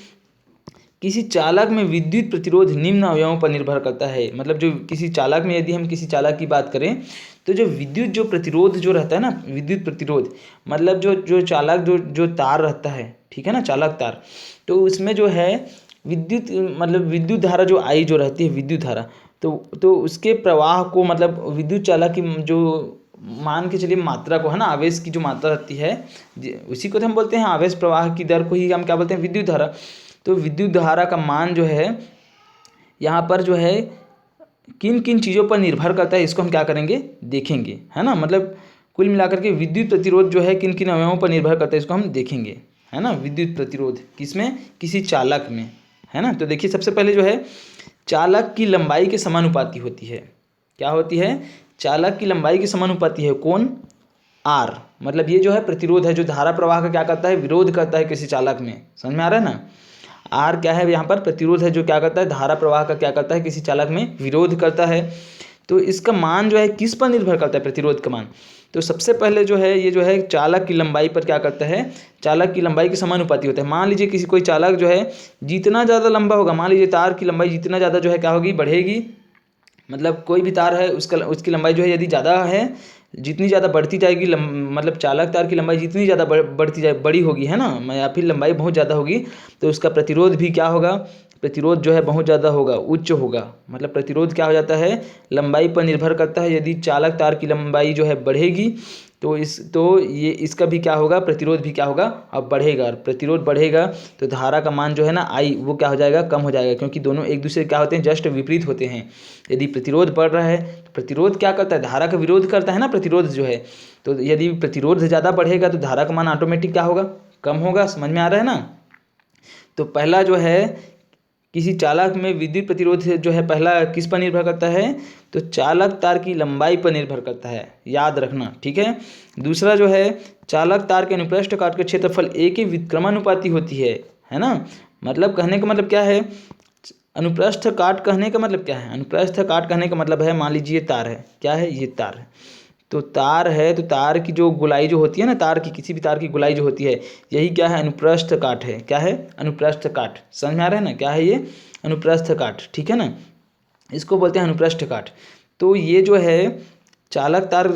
किसी चालक में विद्युत प्रतिरोध निम्न अवयवों पर निर्भर करता है। मतलब जो किसी चालक में, यदि हम किसी चालक की बात करें, तो जो विद्युत जो प्रतिरोध जो रहता है ना, विद्युत प्रतिरोध मतलब जो चालक जो तार रहता है, ठीक है ना, चालक तार, तो उसमें जो है विद्युत मतलब विद्युत धारा जो आई जो रहती है, विद्युत धारा, तो उसके प्रवाह को, मतलब विद्युत चालक की जो, मान के चलिए मात्रा को, है ना, आवेश की जो मात्रा रहती है, उसी को तो हम बोलते हैं आवेश प्रवाह की दर को ही हम क्या बोलते हैं, विद्युत धारा। तो विद्युत धारा का मान जो है यहाँ पर जो है किन किन चीज़ों पर निर्भर करता है, इसको हम क्या करेंगे, देखेंगे, है ना। मतलब कुल मिलाकर के विद्युत प्रतिरोध जो है किन किन अवयवों पर निर्भर करता है, इसको हम देखेंगे, है ना। विद्युत प्रतिरोध किसमें, किसी चालक में, है ना। तो देखिए, सबसे पहले जो है चालक की लंबाई के समानुपाती होती है। क्या होती है? चालक की लंबाई के समानुपाती है। कौन? आर। मतलब ये जो है प्रतिरोध है, जो धारा प्रवाह का क्या करता है, विरोध करता है किसी चालक में। समझ में आ रहा है ना। आर क्या है, यहाँ पर प्रतिरोध है, जो क्या करता है, धारा प्रवाह का क्या करता है, किसी चालक में विरोध करता है। तो इसका मान जो है किस पर निर्भर करता है, प्रतिरोध का मान? तो सबसे पहले जो है ये जो है चालक की लंबाई पर क्या करता है, चालक की लंबाई के समानुपाती होता है। मान लीजिए किसी कोई चालक जो है जितना ज़्यादा लंबा होगा, मान लीजिए तार की लंबाई जितना ज़्यादा जो है क्या होगी, बढ़ेगी। मतलब कोई भी तार है उसकी लंबाई जो है यदि ज़्यादा है, जितनी ज़्यादा बढ़ती जाएगी मतलब चालक तार की लंबाई जितनी ज़्यादा बढ़ती जाए, बड़ी होगी, है ना, या फिर लंबाई बहुत ज़्यादा होगी, तो उसका प्रतिरोध भी क्या होगा, प्रतिरोध जो है बहुत ज़्यादा होगा, उच्च होगा। मतलब प्रतिरोध क्या हो जाता है, लंबाई पर निर्भर करता है। यदि चालक तार की लंबाई जो है बढ़ेगी, तो ये इसका भी क्या होगा, प्रतिरोध भी क्या होगा, अब बढ़ेगा। प्रतिरोध बढ़ेगा तो धारा का मान जो है ना, आई, वो क्या हो जाएगा, कम हो जाएगा। क्योंकि दोनों एक दूसरे क्या होते हैं, जस्ट विपरीत होते हैं। यदि प्रतिरोध बढ़ रहा है तो प्रतिरोध क्या करता है, धारा का विरोध करता है ना, प्रतिरोध जो है। तो यदि प्रतिरोध ज़्यादा बढ़ेगा तो धारा का मान ऑटोमेटिक क्या होगा, कम होगा। समझ में आ रहा है ना। तो पहला जो है किसी चालक में विद्युत प्रतिरोध जो है, पहला किस पर निर्भर करता है, तो चालक तार की लंबाई पर निर्भर करता है, याद रखना, ठीक है। दूसरा जो है चालक तार के अनुप्रस्थ काट के क्षेत्रफल ए के व्युत्क्रमानुपाती होती है ना। मतलब कहने का मतलब क्या है, अनुप्रस्थ काट कहने का मतलब क्या है, अनुप्रस्थ काट कहने का मतलब है, मान लीजिए तार है, क्या है, ये तार है। तो तार है, तो तार की जो गोलाई जो होती है ना, तार की, किसी भी तार की गोलाई जो होती है, यही क्या है, अनुप्रस्थ काट है। क्या है, अनुप्रस्थ काट। समझ में आ रहा है ना, क्या है ये, अनुप्रस्थ काट, ठीक है ना, इसको बोलते हैं अनुप्रस्थ काट। तो ये जो है चालक तार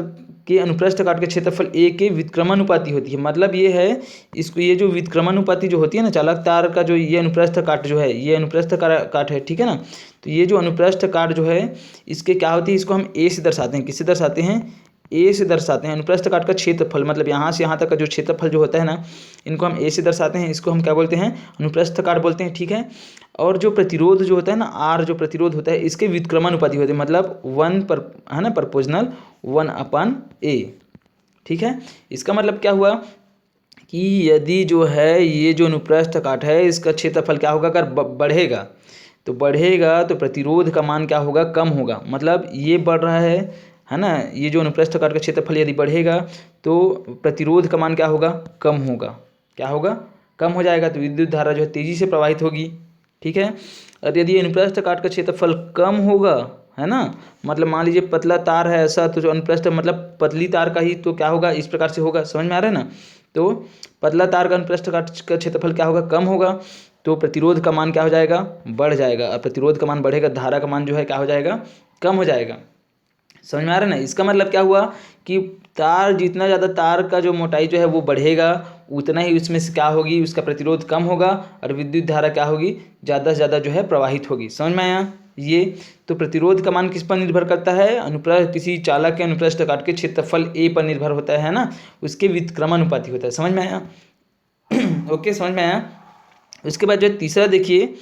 के अनुप्रस्थ काट के क्षेत्रफल ए के व्युत्क्रमानुपाती होती है। मतलब ये है, इसको ये जो व्युत्क्रमानुपाती जो होती है ना, चालक तार का जो ये अनुप्रस्थ काट जो है, ये अनुप्रस्थ काट है, ठीक है ना। तो ये जो अनुप्रस्थ काट जो है इसके क्या होती है, इसको हम ए से दर्शाते हैं। किससे दर्शाते हैं? ए से दर्शाते हैं। अनुप्रस्थ काट का क्षेत्रफल, मतलब यहाँ से यहाँ तक का जो क्षेत्रफल जो होता है ना, इनको हम ए से दर्शाते हैं। इसको हम क्या बोलते हैं? अनुप्रस्थ काट बोलते हैं, ठीक है। और जो प्रतिरोध जो होता है ना, आर जो प्रतिरोध होता है, इसके व्युत्क्रमानुपाती होते हैं, मतलब 1 पर है ना, प्रपोजनल 1/a, ठीक है। इसका मतलब क्या हुआ कि यदि जो है ये जो अनुप्रस्थ काट है इसका क्षेत्रफल क्या होगा, अगर बढ़ेगा तो प्रतिरोध का मान क्या होगा, कम होगा। मतलब ये बढ़ रहा है ना, ये जो अनुप्रस्थ काट का क्षेत्रफल यदि बढ़ेगा तो प्रतिरोध का मान क्या होगा, कम होगा। क्या होगा? कम हो जाएगा। तो विद्युत धारा जो है तेजी से प्रवाहित होगी, ठीक है। और यदि अनुप्रस्थ काट का क्षेत्रफल कम होगा, है ना, मतलब मान लीजिए पतला तार है ऐसा, तो जो अनुप्रस्थ मतलब पतली तार का ही तो क्या होगा, इस प्रकार से होगा। समझ में आ रहा है ना। तो पतला तार का अनुप्रस्थ काट का क्षेत्रफल क्या होगा, कम होगा, तो प्रतिरोध का मान क्या हो जाएगा, बढ़ जाएगा। और प्रतिरोध का मान बढ़ेगा, धारा का मान जो है क्या हो जाएगा, कम हो जाएगा। समझ में आ रहा है ना। इसका मतलब क्या हुआ कि तार, जितना ज़्यादा तार का जो मोटाई जो है वो बढ़ेगा, उतना ही उसमें से क्या होगी, उसका प्रतिरोध कम होगा और विद्युत धारा क्या होगी, ज़्यादा से ज़्यादा जो है प्रवाहित होगी। समझ में आया ये। तो प्रतिरोध का मान किस पर निर्भर करता है? अनुप्रस्थ, किसी चालक के अनुप्रस्थ काट के क्षेत्रफल ए पर निर्भर होता है ना, उसके व्युत्क्रमानुपाती होता है। समझ में आया? ओके, समझ में आया। उसके बाद जो तीसरा देखिए,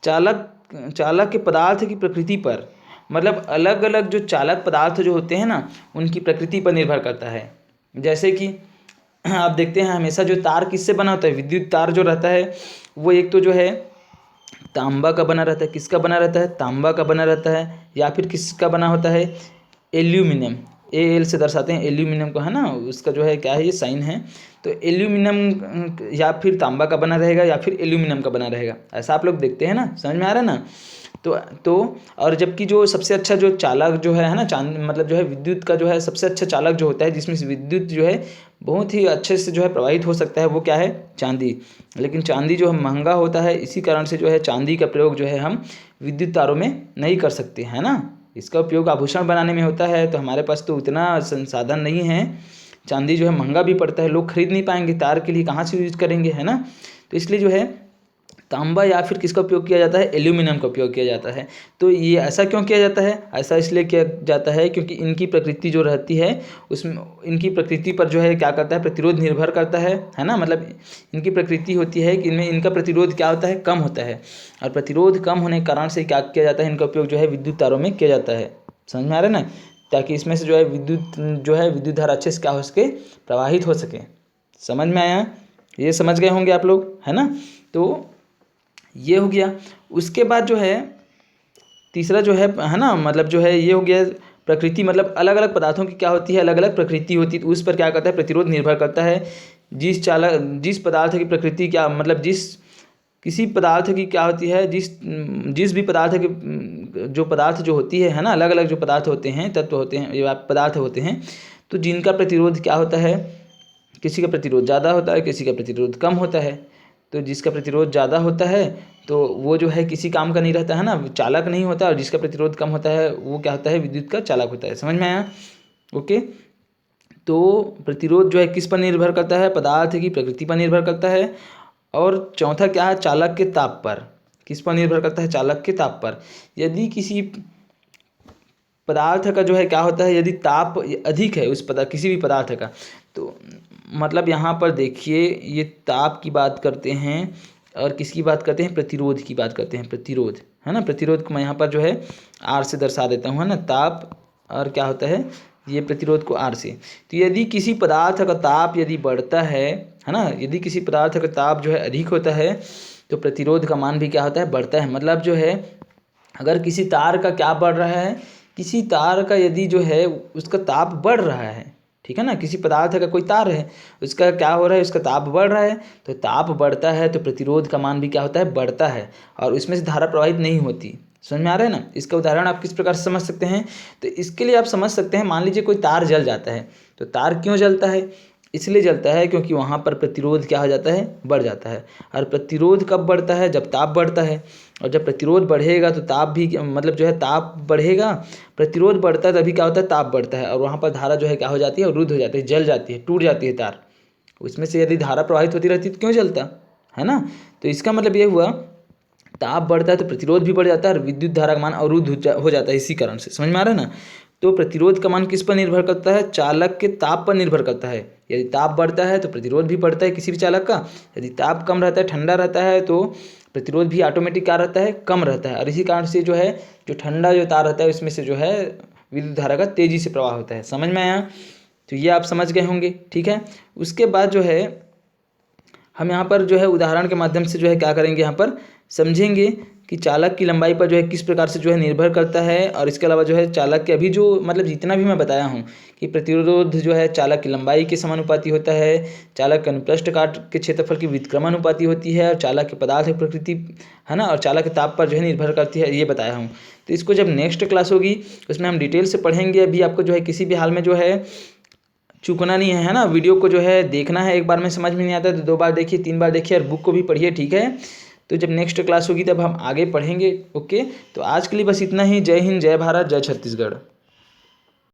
चालक के पदार्थ की प्रकृति पर, मतलब अलग अलग जो चालक पदार्थ जो होते हैं ना, उनकी प्रकृति पर निर्भर करता है। जैसे कि आप देखते हैं हमेशा जो तार किससे बना होता है, विद्युत तार जो रहता है वो एक तो जो है तांबा का बना रहता है। किसका बना रहता है? तांबा का बना रहता है। या फिर किसका बना होता है? एल्यूमिनियम, एल से दर्शाते हैं एल्यूमिनियम को, है ना, उसका जो है क्या है, ये साइन है। तो एल्यूमिनियम या फिर तांबा का बना रहेगा या फिर एल्यूमिनियम का बना रहेगा, ऐसा आप लोग देखते हैं ना। समझ में आ रहा है ना। तो और जबकि जो सबसे अच्छा जो चालक जो है ना, मतलब जो है विद्युत का जो है सबसे अच्छा चालक जो होता है, जिसमें से विद्युत जो है बहुत ही अच्छे से जो है प्रवाहित हो सकता है, वो क्या है? चांदी। लेकिन चांदी जो है महंगा होता है, इसी कारण से जो है चांदी का प्रयोग जो है हम विद्युत तारों में नहीं कर सकते, है ना। इसका उपयोग आभूषण बनाने में होता है, तो हमारे पास तो उतना संसाधन नहीं है। चांदी जो है महंगा भी पड़ता है, लोग खरीद नहीं पाएंगे, तार के लिए कहाँ से यूज करेंगे, है ना। तो इसलिए जो है तांबा या फिर किसका उपयोग किया जाता है? एल्यूमिनियम का उपयोग किया जाता है। तो ये ऐसा क्यों किया जाता है? ऐसा इसलिए किया जाता है क्योंकि इनकी प्रकृति जो रहती है, उसमें इनकी प्रकृति पर जो है क्या करता है, प्रतिरोध निर्भर करता है ना। मतलब इनकी प्रकृति होती है कि इनमें इनका प्रतिरोध क्या होता है, कम होता है। और प्रतिरोध कम होने के कारण से क्या किया जाता है, इनका उपयोग जो है विद्युत तारों में किया जाता है। समझ में आ रहा है ना। ताकि इसमें से जो है विद्युत धारा अच्छे से क्या हो सके, प्रवाहित हो सके। समझ में आया? ये समझ गए होंगे आप लोग, है ना। तो ये हो गया। उसके बाद जो है तीसरा जो है ना, मतलब जो है ये हो गया प्रकृति, मतलब अलग अलग पदार्थों की क्या होती है, अलग अलग प्रकृति होती है, तो उस पर क्या करता है, प्रतिरोध निर्भर करता है। जिस पदार्थ की प्रकृति क्या, मतलब किसी पदार्थ की क्या होती है, जिस भी पदार्थ की जो पदार्थ जो होती है ना, अलग अलग जो पदार्थ होते हैं, तत्व होते हैं, ये पदार्थ होते हैं, तो जिनका प्रतिरोध क्या होता है, किसी का प्रतिरोध ज़्यादा होता है, किसी का प्रतिरोध कम होता है। तो जिसका प्रतिरोध ज़्यादा होता है तो वो जो है किसी काम का नहीं रहता है ना, चालक नहीं होता। और जिसका प्रतिरोध कम होता है वो क्या होता है, विद्युत का चालक होता है। समझ में आया? ओके। तो प्रतिरोध जो है किस पर निर्भर करता है, पदार्थ की प्रकृति पर निर्भर करता है। और चौथा क्या है, चालक के ताप पर। किस पर निर्भर करता है? चालक के ताप पर। यदि किसी पदार्थ का जो है क्या होता है, यदि ताप अधिक है उस किसी भी पदार्थ का, तो मतलब यहाँ पर देखिए ये ताप की बात करते हैं और किसकी बात करते हैं, प्रतिरोध की बात करते हैं। प्रतिरोध, है ना। प्रतिरोध को मैं यहाँ पर जो है आर से दर्शा देता हूँ, है ना। ताप और क्या होता है, ये प्रतिरोध को आर से। तो यदि किसी पदार्थ का ताप यदि बढ़ता है ना, यदि किसी पदार्थ का ताप जो है अधिक होता है तो प्रतिरोध का मान भी क्या होता है, बढ़ता है। मतलब जो है अगर किसी तार का क्या बढ़ रहा है, किसी तार का यदि जो है उसका ताप बढ़ रहा है, ठीक है ना, किसी पदार्थ का कोई तार है, उसका क्या हो रहा है, उसका ताप बढ़ रहा है। तो ताप बढ़ता है तो प्रतिरोध का मान भी क्या होता है, बढ़ता है। और उसमें से धारा प्रवाहित नहीं होती। समझ में आ रहा है ना। इसका उदाहरण आप किस प्रकार से समझ सकते हैं, तो इसके लिए आप समझ सकते हैं, मान लीजिए कोई तार जल जाता है। तो तार क्यों जलता है, इसलिए जलता है क्योंकि वहाँ पर प्रतिरोध क्या हो जाता है, बढ़ जाता है। और प्रतिरोध कब बढ़ता है, जब ताप बढ़ता है। और जब प्रतिरोध बढ़ेगा तो ताप भी मतलब जो है ताप बढ़ेगा, प्रतिरोध बढ़ता है तभी क्या होता है, ताप बढ़ता है। और वहाँ पर धारा जो है क्या हो जाती है, अवरुद्ध हो जाती है, जल जाती है, टूट जाती है तार। उसमें से यदि धारा प्रवाहित होती रहती तो क्यों जलता, है ना। तो इसका मतलब ये हुआ, ताप बढ़ता है तो प्रतिरोध भी बढ़ जाता है और विद्युत धारा का मान अवरुद्ध हो जाता है। इसी कारण से, समझ में आ रहा है ना। तो प्रतिरोध का मान किस पर निर्भर करता है, चालक के ताप पर निर्भर करता है। यदि ताप बढ़ता है तो प्रतिरोध भी बढ़ता है किसी भी चालक का। यदि ताप कम रहता है, ठंडा रहता है, तो प्रतिरोध भी ऑटोमेटिक क्या रहता है, कम रहता है। और इसी कारण से जो है, जो ठंडा जो तार रहता है उसमें से जो है विद्युत धारा का तेजी से प्रवाह होता है। समझ में आया। तो ये आप समझ गए होंगे, ठीक है। उसके बाद जो है हम यहाँ पर जो है उदाहरण के माध्यम से जो है क्या करेंगे, यहाँ पर समझेंगे कि चालक की लंबाई पर जो है किस प्रकार से जो है निर्भर करता है। और इसके अलावा जो है चालक के अभी जो मतलब जितना भी मैं बताया हूँ कि प्रतिरोध जो है चालक की लंबाई के समानुपाती होता है, चालक के अनुप्रस्थ काट के क्षेत्रफल की व्युत्क्रमानुपाती होती है, और चालक के पदार्थ की प्रकृति, है ना, और चालक के ताप पर जो है निर्भर करती है, ये बताया हूँ। तो इसको जब नेक्स्ट क्लास होगी उसमें हम डिटेल से पढ़ेंगे। अभी आपको जो है किसी भी हाल में जो है चूकना नहीं है ना। वीडियो को जो है देखना है, एक बार में समझ में नहीं आता तो 2 बार देखिए, 3 बार देखिए, और बुक को भी पढ़िए, ठीक है। तो जब नेक्स्ट क्लास होगी तब हम आगे पढ़ेंगे। ओके, तो आज के लिए बस इतना ही। जय हिंद, जय भारत, जय छत्तीसगढ़।